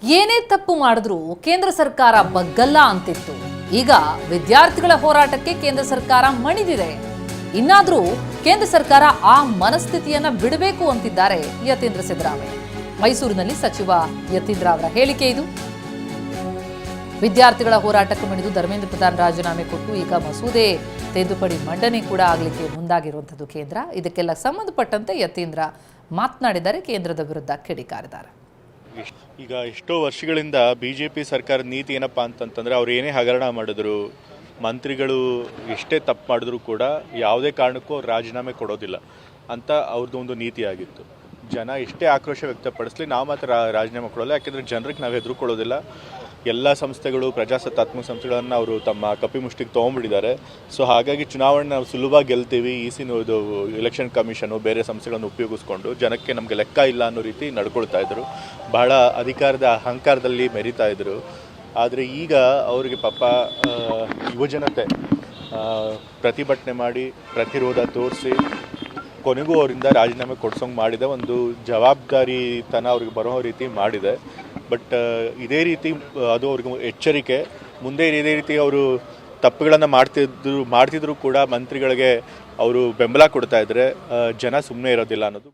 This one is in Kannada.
ಏನೇ ತಪ್ಪು ಮಾಡಿದ್ರೂ ಕೇಂದ್ರ ಸರ್ಕಾರ ಬಗ್ಗಲ್ಲ ಅಂತಿತ್ತು. ಈಗ ವಿದ್ಯಾರ್ಥಿಗಳ ಹೋರಾಟಕ್ಕೆ ಕೇಂದ್ರ ಸರ್ಕಾರ ಮಣಿದಿದೆ. ಇನ್ನಾದ್ರೂ ಕೇಂದ್ರ ಸರ್ಕಾರ ಆ ಮನಸ್ಥಿತಿಯನ್ನ ಬಿಡಬೇಕು ಅಂತಿದ್ದಾರೆ ಯತೀಂದ್ರ ಸಿದ್ದರಾಮಯ್ಯ. ಮೈಸೂರಿನಲ್ಲಿ ಸಚಿವ ಯತೀಂದ್ರ ಅವರ ಹೇಳಿಕೆ ಇದು. ವಿದ್ಯಾರ್ಥಿಗಳ ಹೋರಾಟಕ್ಕೆ ಮಣಿದು ಧರ್ಮೇಂದ್ರ ಪ್ರಧಾನ್ ರಾಜೀನಾಮೆ ಕೊಟ್ಟು ಈಗ ಮಸೂದೆ ತಿದ್ದುಪಡಿ ಮಂಡನೆ ಕೂಡ ಆಗಲಿಕ್ಕೆ ಮುಂದಾಗಿರುವಂಥದ್ದು ಕೇಂದ್ರ. ಇದಕ್ಕೆಲ್ಲ ಸಂಬಂಧಪಟ್ಟಂತೆ ಯತೀಂದ್ರ ಮಾತನಾಡಿದ್ದಾರೆ, ಕೇಂದ್ರದ ವಿರುದ್ಧ ಕಿಡಿಕಾರಿದ್ದಾರೆ. ಈಗ ಎಷ್ಟೋ ವರ್ಷಗಳಿಂದ BJP ಸರ್ಕಾರದ ನೀತಿ ಏನಪ್ಪ ಅಂತಂತಂದರೆ ಅವ್ರು ಏನೇ ಹಗರಣ ಮಾಡಿದ್ರು, ಮಂತ್ರಿಗಳು ಎಷ್ಟೇ ತಪ್ಪು ಮಾಡಿದ್ರು ಕೂಡ ಯಾವುದೇ ಕಾರಣಕ್ಕೂ ಅವ್ರು ರಾಜೀನಾಮೆ ಕೊಡೋದಿಲ್ಲ ಅಂತ ಅವ್ರದ್ದು ಒಂದು ನೀತಿ ಆಗಿತ್ತು. ಜನ ಎಷ್ಟೇ ಆಕ್ರೋಶ ವ್ಯಕ್ತಪಡಿಸಲಿ ನಾವು ಮಾತ್ರ ರಾಜೀನಾಮೆ ಕೊಡೋಲ್ಲ, ಯಾಕೆಂದರೆ ಜನರಿಗೆ ನಾವು ಹೆದರ್ಕೊಳ್ಳೋದಿಲ್ಲ. ಎಲ್ಲ ಸಂಸ್ಥೆಗಳು, ಪ್ರಜಾಸತ್ತಾತ್ಮಕ ಸಂಸ್ಥೆಗಳನ್ನು ಅವರು ತಮ್ಮ ಕಪಿಮುಷ್ಟಿಗೆ ತೊಗೊಂಡ್ಬಿಟ್ಟಿದ್ದಾರೆ. ಸೊ ಹಾಗಾಗಿ ಚುನಾವಣೆ ನಾವು ಸುಲಭವಾಗಿ ಗೆಲ್ತೀವಿ, ಇದು ಎಲೆಕ್ಷನ್ ಕಮಿಷನು ಬೇರೆ ಸಂಸ್ಥೆಗಳನ್ನು ಉಪಯೋಗಿಸ್ಕೊಂಡು ಜನಕ್ಕೆ ನಮಗೆ ಲೆಕ್ಕ ಇಲ್ಲ ಅನ್ನೋ ರೀತಿ ನಡ್ಕೊಳ್ತಾ ಇದ್ರು. ಬಹಳ ಅಧಿಕಾರದ ಅಹಂಕಾರದಲ್ಲಿ ಮೆರಿತಾ ಇದ್ರು. ಆದರೆ ಈಗ ಅವರಿಗೆ ಪಾಪ ಯುವಜನತೆ ಪ್ರತಿಭಟನೆ ಮಾಡಿ ಪ್ರತಿರೋಧ ತೋರಿಸಿ ಕೊನೆಗೂ ಅವರಿಂದ ರಾಜೀನಾಮೆ ಕೊಡ್ಸೋಂಗೆ ಮಾಡಿದೆ. ಒಂದು ಜವಾಬ್ದಾರಿತನ ಅವ್ರಿಗೆ ಬರೋ ರೀತಿ ಮಾಡಿದೆ. ಬಟ್ ಇದೇ ರೀತಿ ಅದು ಅವ್ರಿಗೆ ಎಚ್ಚರಿಕೆ. ಮುಂದೆ ಇದೇ ರೀತಿ ಅವರು ತಪ್ಪುಗಳನ್ನು ಮಾಡ್ತಿದ್ರು ಕೂಡ ಮಂತ್ರಿಗಳಿಗೆ ಅವರು ಬೆಂಬಲ ಕೊಡ್ತಾ ಇದ್ರೆ ಜನ ಸುಮ್ಮನೆ ಇರೋದಿಲ್ಲ ಅನ್ನೋದು